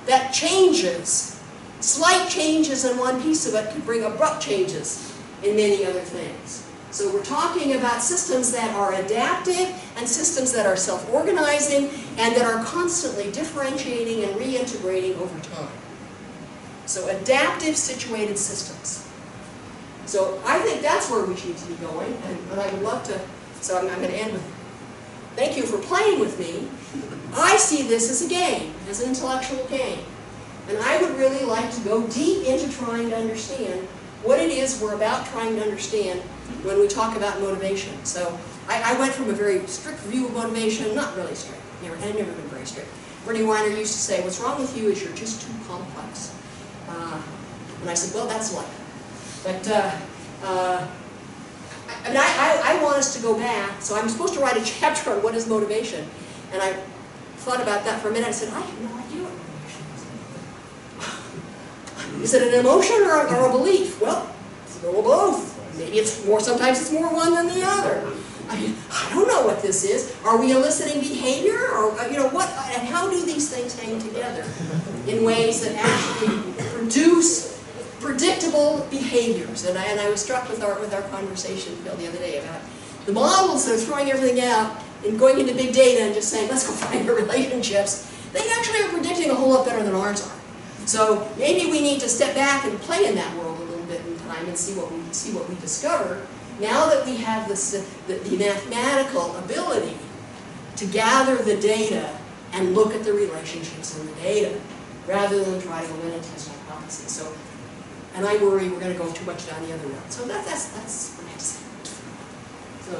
that changes. Slight changes in one piece of it could bring abrupt changes in many other things. So we're talking about systems that are adaptive and systems that are self-organizing and that are constantly differentiating and reintegrating over time. So adaptive situated systems. So I think that's where we need to be going, and I would love to, so I'm going to end with, thank you for playing with me. I see this as a game, as an intellectual game. And I would really like to go deep into trying to understand what it is we're about trying to understand when we talk about motivation. So I went from a very strict view of motivation, not really strict, I've never been very strict. Bernie Weiner used to say, what's wrong with you is you're just too complex. And I said, well, that's life. But I want us to go back, so I'm supposed to write a chapter on what is motivation. And I thought about that for a minute. I said, I have no idea what motivation is. Is it an emotion or a belief? Well, it's a little both. Maybe it's more, sometimes it's more one than the other. I don't know what this is. Are we eliciting behavior? Or, what, and how do these things hang together in ways that actually produce predictable behaviors? And I was struck with our conversation, Phil, the other day about the models that are throwing everything out and going into big data and just saying, let's go find the relationships. They actually are predicting a whole lot better than ours are. So maybe we need to step back and play in that world a little bit in time and see what we discover. Now that we have the mathematical ability to gather the data and look at the relationships in the data, rather than try to go in and test hypotheses. So, and I worry we're going to go too much down the other road. So that's what I have to say. So.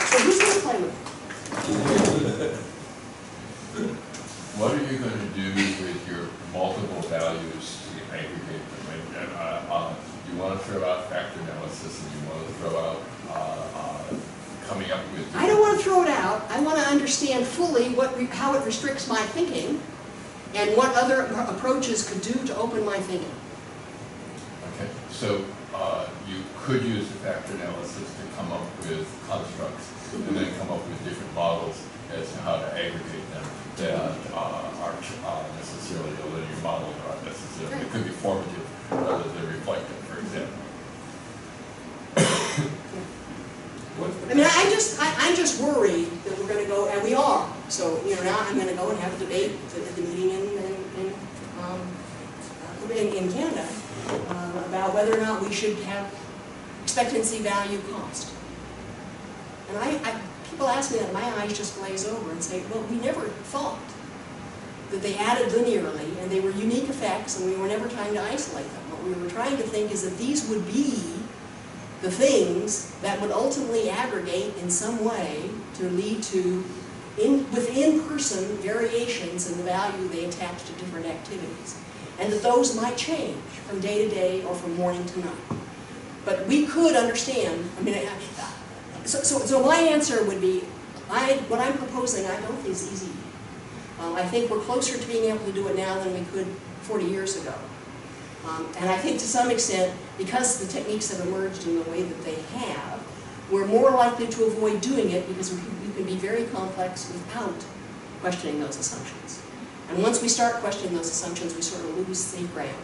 So who's going to play with it? What are you going to do with your multiple values to aggregate them? Do you want to throw out factor analysis, and you want to throw out coming up with... I don't want to throw it out. I want to understand fully how it restricts my thinking and what other approaches could do to open my thinking. Okay, so you could use the factor analysis to come up with constructs and then come up with different models as to how to aggregate them that aren't necessarily a linear model or aren't necessarily, it could be formative rather than reflective, for example. I mean, I'm just worried that we're going to go, and we are. So, now I'm going to go and have a debate at the meeting in Canada about whether or not we should have expectancy value cost. And people ask me that, and my eyes just glaze over and say, well, we never thought that they added linearly, and they were unique effects, and we were never trying to isolate them. What we were trying to think is that these would be the things that would ultimately aggregate in some way to lead to within-person variations in the value they attach to different activities. And that those might change from day to day or from morning to night. But we could understand, I mean, so my answer would be, what I'm proposing I don't think is easy. I think we're closer to being able to do it now than we could 40 years ago. And I think to some extent, because the techniques have emerged in the way that they have, we're more likely to avoid doing it because we can be very complex without questioning those assumptions. And once we start questioning those assumptions, we sort of lose safe ground.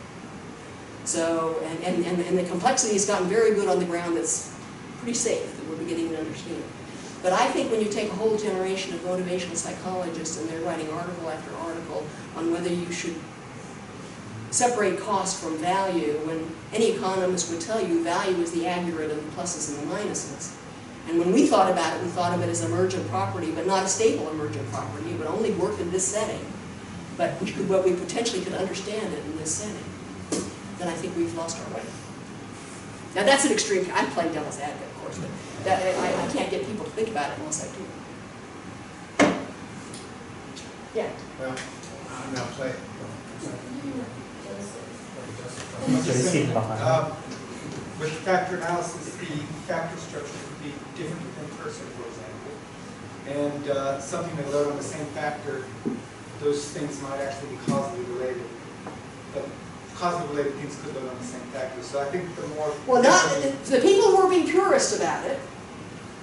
So, and the complexity has gotten very good on the ground that's pretty safe, that we're beginning to understand. But I think when you take a whole generation of motivational psychologists and they're writing article after article on whether you should separate cost from value, when any economist would tell you value is the aggregate of the pluses and the minuses. And when we thought about it, we thought of it as emergent property, but not a stable emergent property. It would only work in this setting, but we potentially could understand it in this setting. Then I think we've lost our way. Now that's an extreme. I'm playing devil's advocate, of course, but I can't get people to think about it unless I do. Yeah. Well, I'm now playing. With factor analysis, the factor structure would be different within person, for example. And something that load on the same factor, those things might actually be causally related. But causally related things could load on the same factor. So I think the more... Well, the people who are being purist about it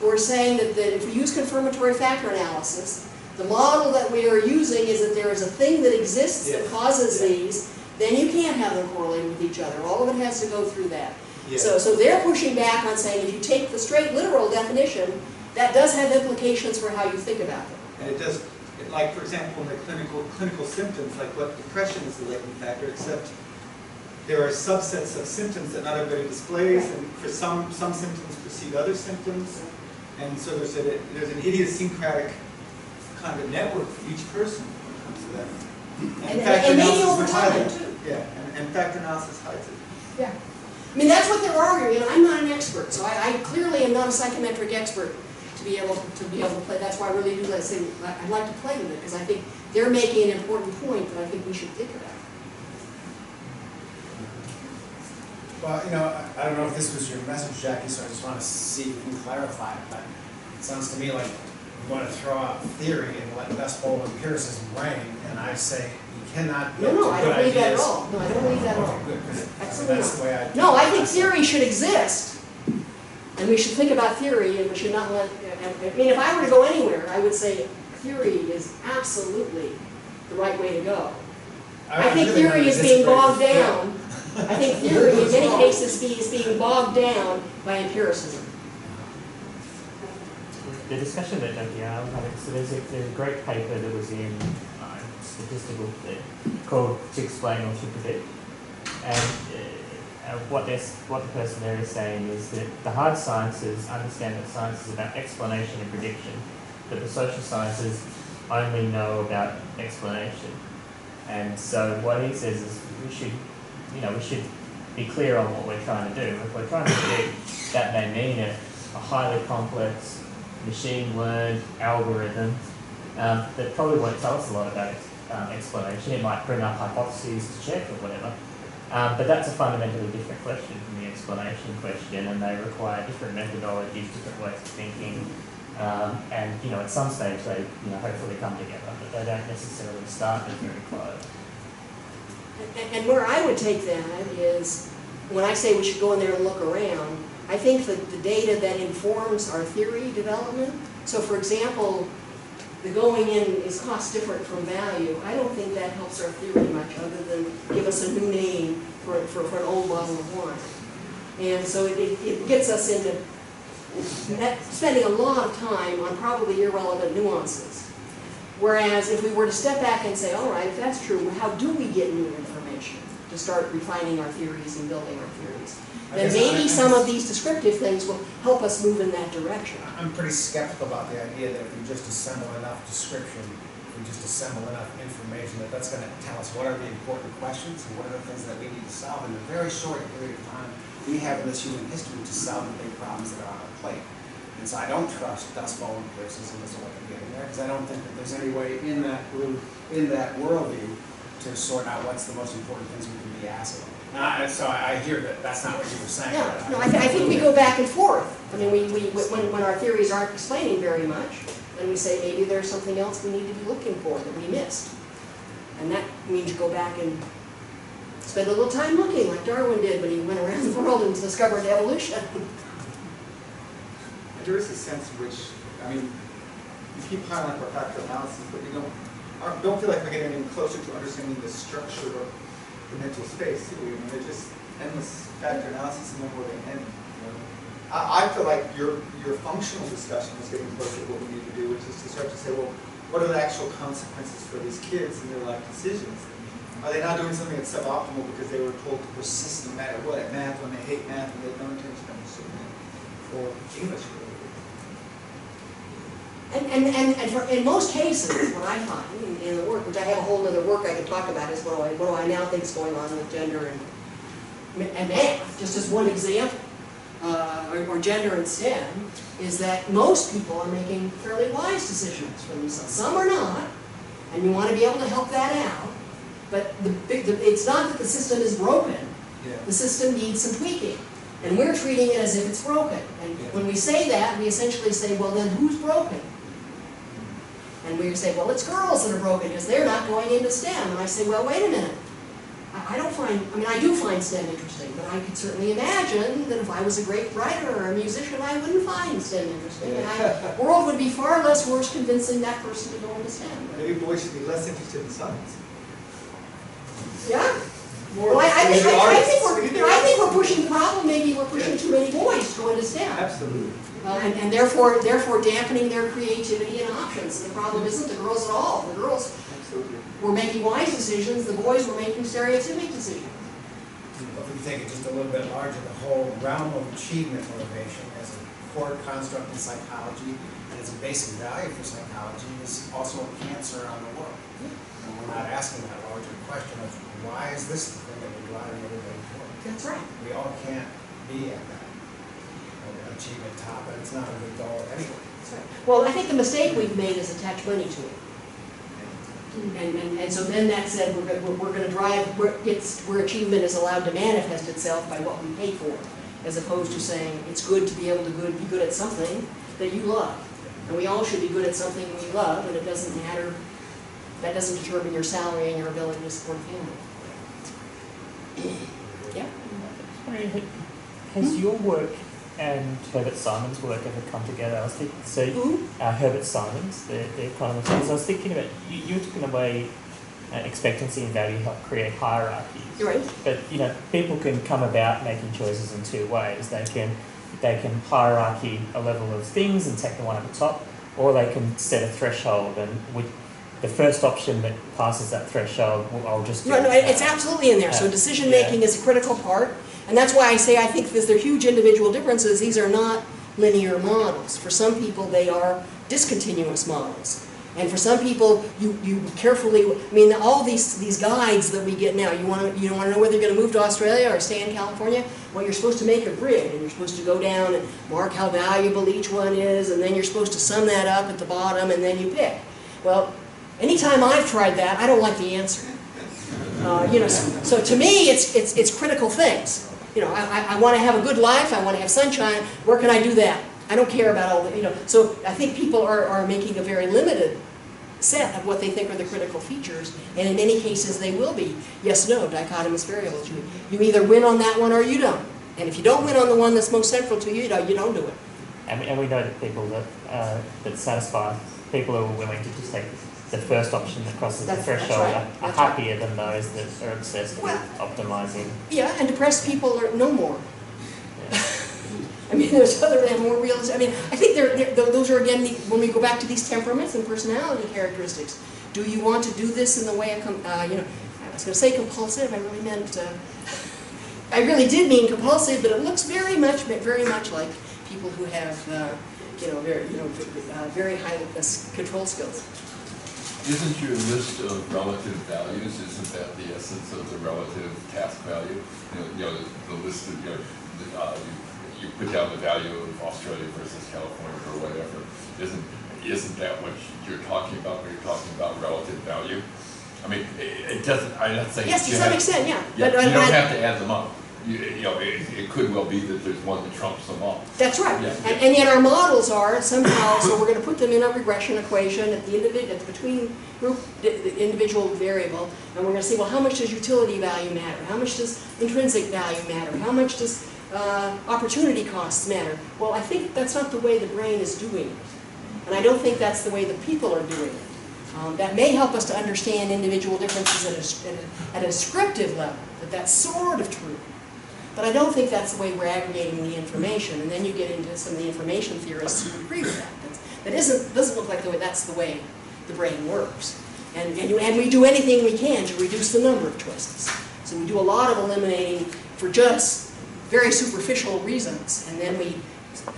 were saying that if we use confirmatory factor analysis, the model that we are using is that there is a thing that exists that causes these, then you can't have them correlated with each other. All of it has to go through that. Yeah. So they're pushing back on saying if you take the straight literal definition, that does have implications for how you think about them. And it does, like for example, in the clinical symptoms, like what depression is the latent factor, except there are subsets of symptoms that not everybody displays, and for some symptoms precede other symptoms, and so there's an idiosyncratic kind of network for each person when it comes to that. And maybe over time too. Yeah, and factor analysis hides it. Yeah. I mean, that's what they're arguing, and I'm not an expert, so I clearly am not a psychometric expert to be able to play. That's why I really do say I'd like to play with it, because I think they're making an important point that I think we should think about. Well, I don't know if this was your message, Jackie, so I just want to see if you can clarify it, but it sounds to me like you want to throw out theory and let Dust Bowl empiricism reign, and I say you cannot build No, I don't believe that at ideas. all. No, I don't believe that at all. Good, because Absolutely that's the way I No, I think theory should exist, and we should think about theory, and we should not let, I mean, if I were to go anywhere, I would say theory is absolutely the right way to go. I think really theory not is being bogged disagree. down. I think theory, in many cases, is being bogged down by empiricism. The discussion that Jacquelynne was having, so there's a great paper that was in statistical called To Explain or To Predict, and what the person there is saying is that the hard sciences understand that science is about explanation and prediction, but the social sciences only know about explanation. And so what he says is we should we should be clear on what we're trying to do. If we're trying to predict, that may mean a highly complex machine learned algorithm that probably won't tell us a lot about explanation. It might bring up hypotheses to check or whatever. But that's a fundamentally different question from the explanation question, and they require different methodologies, different ways of thinking. And at some stage they hopefully come together, but they don't necessarily start very close. And where I would take that is, when I say we should go in there and look around, I think that the data that informs our theory development, so for example, the going in is cost different from value, I don't think that helps our theory much other than give us a new name for an old bottle of wine. And so it gets us into spending a lot of time on probably irrelevant nuances. Whereas if we were to step back and say, all right, if that's true, how do we get new information to start refining our theories and building our theories? Then maybe some of these descriptive things will help us move in that direction. I'm pretty skeptical about the idea that if we just assemble enough description, if we just assemble enough information, that's going to tell us what are the important questions and what are the things that we need to solve in a very short period of time we have in this human history to solve the big problems that are on our plate. And so I don't trust Dust Bowl empiricism as a way of getting there, because I don't think that there's any way in that group, in that worldview, to sort out what's the most important things we can be asking. So I hear that that's not what you were saying. Yeah, no, I think we go back and forth. I mean, when our theories aren't explaining very much, then we say maybe there's something else we need to be looking for that we missed. And that means you go back and spend a little time looking, like Darwin did when he went around the world and discovered evolution. There is a sense in which, I mean, we keep piling up our factor analysis, but we don't feel like we're getting any closer to understanding the structure of the mental space, do we? I mean, they're just endless factor analysis and then where they end. I feel like your functional discussion is getting closer to what we need to do, which is to start to say, well, what are the actual consequences for these kids in their life decisions? Are they not doing something that's suboptimal because they were told to persist no matter what at math when they hate math and they have no intention of pursuing it? Or English, really? And in most cases, what I find in the work, which I have a whole other work I could talk about, is what do I now think is going on with gender and math, just as one example, or gender and STEM, is that most people are making fairly wise decisions for themselves. Some are not, and you want to be able to help that out, but it's not that the system is broken. Yeah. The system needs some tweaking. And we're treating it as if it's broken. And when we say that, we essentially say, well, then who's broken? And we say, well, it's girls that are broken because they're not going into STEM. And I say, well, wait a minute. I do find STEM interesting, but I could certainly imagine that if I was a great writer or a musician, I wouldn't find STEM interesting. And the world would be far less worse convincing that person to go into STEM. Maybe boys should be less interested in science. Yeah. Well, I think we're pushing the problem. Maybe we're pushing too many boys to go into STEM. Absolutely. And therefore dampening their creativity and options. The problem isn't the girls at all. The girls were making wise decisions. The boys were making stereotypic decisions. Well, if we take it just a little bit larger, the whole realm of achievement motivation as a core construct in psychology and as a basic value for psychology is also a cancer on the world. And we're not asking that larger question of why is this the thing that we're driving everybody toward? That's right. We all can't be at that achievement top, and it's not a good goal anyway. That's right. Well, I think the mistake we've made is attach money to it. And so then that said, we're going to drive where achievement is allowed to manifest itself by what we pay for, as opposed to saying it's good to be able to be good at something that you love. And we all should be good at something we love, and it doesn't matter. That doesn't determine your salary and your ability to support a family. Yeah. Has your work and Herbert Simon's work ever come together? I was thinking, Herbert Simon's, the economist. So I was thinking about you took away expectancy and value help create hierarchies. You're right. But people can come about making choices in two ways. They can hierarchy a level of things and take the one at the top, or they can set a threshold and with the first option that passes that threshold, I'll just do it's absolutely in there. So decision making is a critical part. And that's why I say I think because they're huge individual differences, these are not linear models. For some people, they are discontinuous models. And for some people, you carefully, I mean, all these guides that we get now, you want to know whether you're going to move to Australia or stay in California? Well, you're supposed to make a grid, and you're supposed to go down and mark how valuable each one is, and then you're supposed to sum that up at the bottom, and then you pick. Well, anytime I've tried that, I don't like the answer. So to me, it's critical things. I want to have a good life, I want to have sunshine, where can I do that? I don't care about all the, so I think people are making a very limited set of what they think are the critical features, and in many cases they will be yes-no dichotomous variables. You either win on that one or you don't. And if you don't win on the one that's most central to you, you don't do it. And we know that people that satisfy, people who are willing to just take the first option that crosses the threshold are happier than those that are obsessed with optimizing. Yeah, and depressed people are no more. Yeah. I mean, there's other and more realistic. I mean, I think those are, again, when we go back to these temperaments and personality characteristics. Do you want to do this in the way of, I was going to say compulsive, I really meant, I really did mean compulsive, but it looks very much like people who have, very high control skills. Isn't your list of relative values, isn't that the essence of the relative task value? The list of, you put down the value of Australia versus California or whatever. Isn't that what you're talking about when you're talking about relative value? I mean, it doesn't, I'm not saying... Yes, to some extent, yeah. But you don't have to add them up. It could well be that there's one that trumps them all. That's right. Yeah. And yet our models are somehow, so we're going to put them in a regression equation at the between group, the individual variable, and we're going to say, well, how much does utility value matter? How much does intrinsic value matter? How much does opportunity costs matter? Well, I think that's not the way the brain is doing it. And I don't think that's the way the people are doing it. That may help us to understand individual differences at a descriptive level, that's sort of true. But I don't think that's the way we're aggregating the information, and then you get into some of the information theorists who agree with that. That doesn't look like that's the way the brain works. And we do anything we can to reduce the number of choices. So we do a lot of eliminating for just very superficial reasons, and then we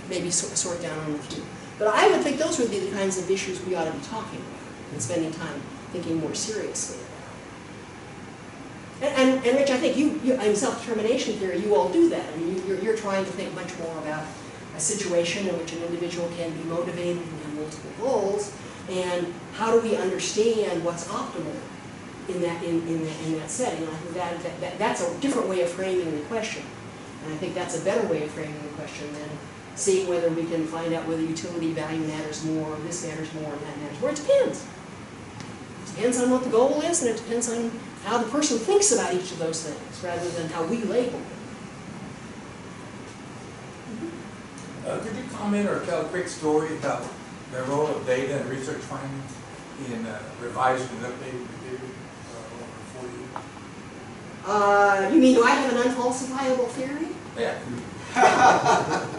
maybe sort down on a few. But I would think those would be the kinds of issues we ought to be talking about and spending time thinking more seriously about. And Rich, I think in self-determination theory, you all do that. I mean, you're trying to think much more about a situation in which an individual can be motivated and have multiple goals, and how do we understand what's optimal in that setting? And I think that's a different way of framing the question. And I think that's a better way of framing the question than seeing whether we can find out whether utility value matters more, or this matters more, and that matters more. It depends. It depends on what the goal is, and it depends on how the person thinks about each of those things, rather than how we label them. Could you comment or tell a quick story about the role of data and research findings in revising and updating the theory for you? You mean, do I have an unfalsifiable theory? Yeah.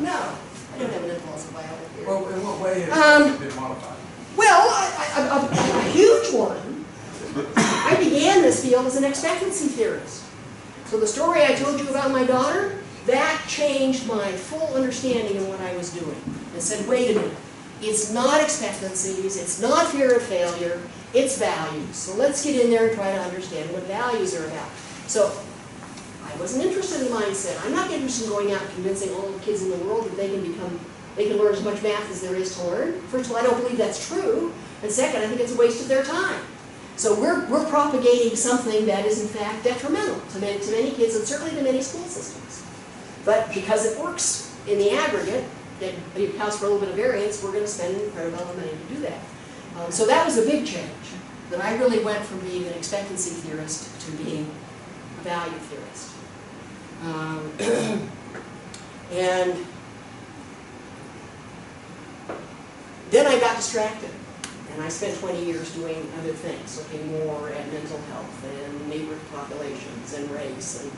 No, I don't have an unfalsifiable theory. Well, in what way has it been modified? Well, a huge one. I began this field as an expectancy theorist. So the story I told you about my daughter, that changed my full understanding of what I was doing. I said, wait a minute, it's not expectancies, it's not fear of failure, it's values. So let's get in there and try to understand what values are about. So I wasn't interested in mindset. I'm not interested in going out and convincing all the kids in the world that they can learn as much math as there is to learn. First of all, I don't believe that's true. And second, I think it's a waste of their time. So we're propagating something that is in fact detrimental to many kids and certainly to many school systems. But because it works in the aggregate, it accounts for a little bit of variance, we're going to spend an incredible amount of money to do that. So that was a big change, that I really went from being an expectancy theorist to being a value theorist. And then I got distracted. And I spent 20 years doing other things, looking more at mental health and neighborhood populations and race and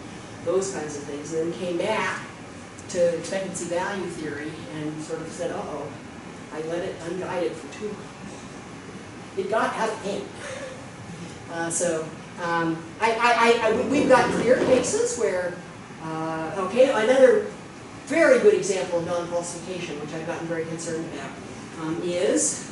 those kinds of things. And then came back to expectancy value theory and sort of said, uh-oh, I let it unguided for too long. It got out of hand. We've got clear cases where, another very good example of non-falsification, which I've gotten very concerned about, is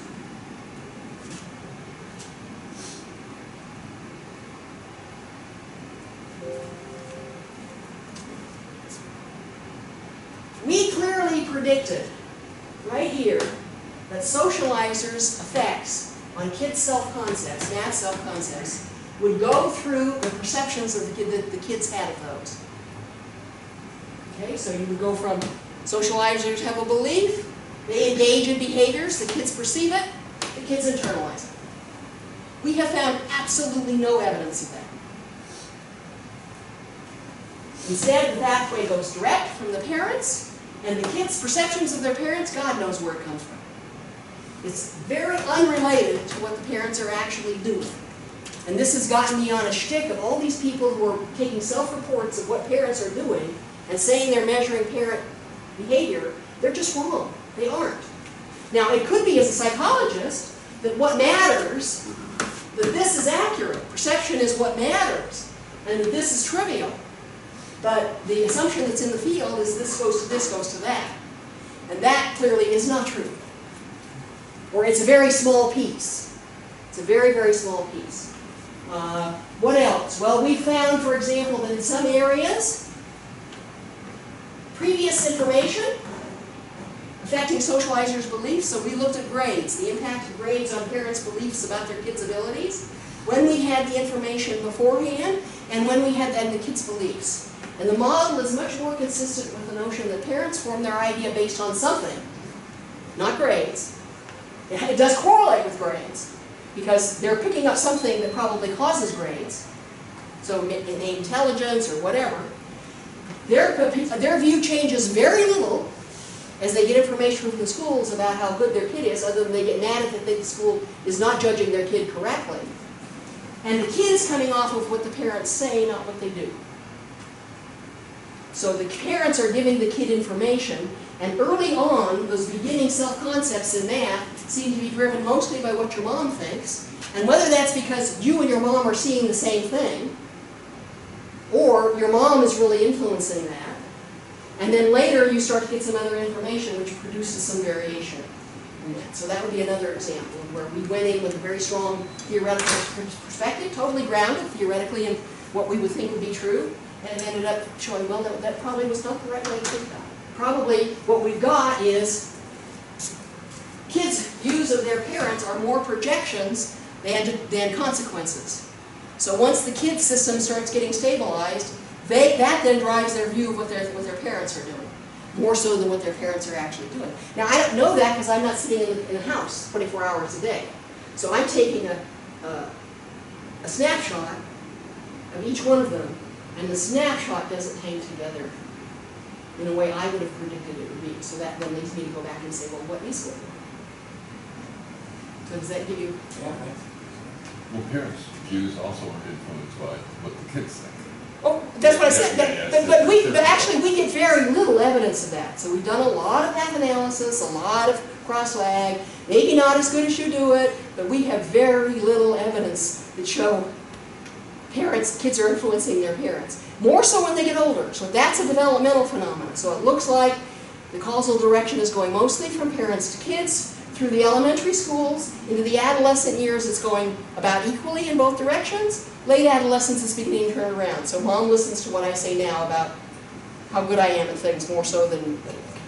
clearly predicted, right here, that socializers' effects on kids' self-concepts, math self-concepts, would go through the perceptions of the kid that the kids had of those. Okay, so you would go from socializers have a belief, they engage in behaviors, the kids perceive it, the kids internalize it. We have found absolutely no evidence of that. Instead, the pathway goes direct from the parents, and the kids' perceptions of their parents, God knows where it comes from. It's very unrelated to what the parents are actually doing. And this has gotten me on a shtick of all these people who are taking self-reports of what parents are doing and saying they're measuring parent behavior. They're just wrong. They aren't. Now, it could be, as a psychologist, that what matters, that this is accurate. Perception is what matters, and that this is trivial. But the assumption that's in the field is this goes to this, goes to that. And that clearly is not true. Or it's a very small piece. It's a very, very small piece. What else? Well, we found, for example, that in some areas, previous information affecting socializers' beliefs, so we looked at grades, the impact of grades on parents' beliefs about their kids' abilities, when we had the information beforehand, and when we had the kids' beliefs. And the model is much more consistent with the notion that parents form their idea based on something, not grades. It does correlate with grades, because they're picking up something that probably causes grades, so innate intelligence or whatever. Their view changes very little as they get information from the schools about how good their kid is, other than they get mad if the school is not judging their kid correctly. And the kid is coming off of what the parents say, not what they do. So the parents are giving the kid information, and early on, those beginning self-concepts in math seem to be driven mostly by what your mom thinks, and whether that's because you and your mom are seeing the same thing, or your mom is really influencing that, and then later you start to get some other information which produces some variation in that. So that would be another example where we went in with a very strong theoretical perspective, totally grounded theoretically in what we would think would be true, and it ended up showing, well, that probably was not the right way to think about it. Probably what we've got is kids' views of their parents are more projections than consequences. So once the kid system starts getting stabilized, that then drives their view of what their parents are doing, more so than what their parents are actually doing. Now, I don't know that because I'm not sitting in a house 24 hours a day. So I'm taking a snapshot of each one of them, and the snapshot doesn't hang together in a way I would have predicted it would be. So that then leads me to go back and say, well, what is going on? So does that give you... Yeah, thanks. Well, parents' views also are influenced by what the kids think. Oh, that's what I said. Yeah, But actually we get very little evidence of that. So we've done a lot of math analysis, a lot of cross-lag, maybe not as good as you do it, but we have very little evidence that show kids are influencing their parents. More so when they get older. So that's a developmental phenomenon. So it looks like the causal direction is going mostly from parents to kids, through the elementary schools, into the adolescent years it's going about equally in both directions. Late adolescence is beginning to turn around. So mom listens to what I say now about how good I am at things, more so than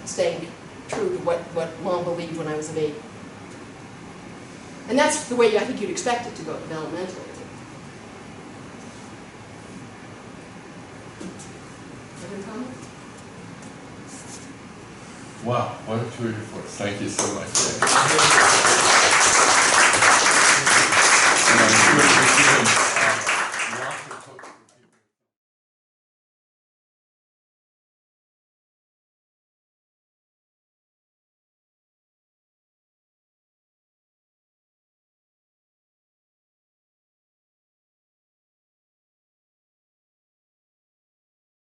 staying true to what mom believed when I was a baby. And that's the way I think you'd expect it to go developmentally. Other comments? Wow, what a tour de force. Thank you so much.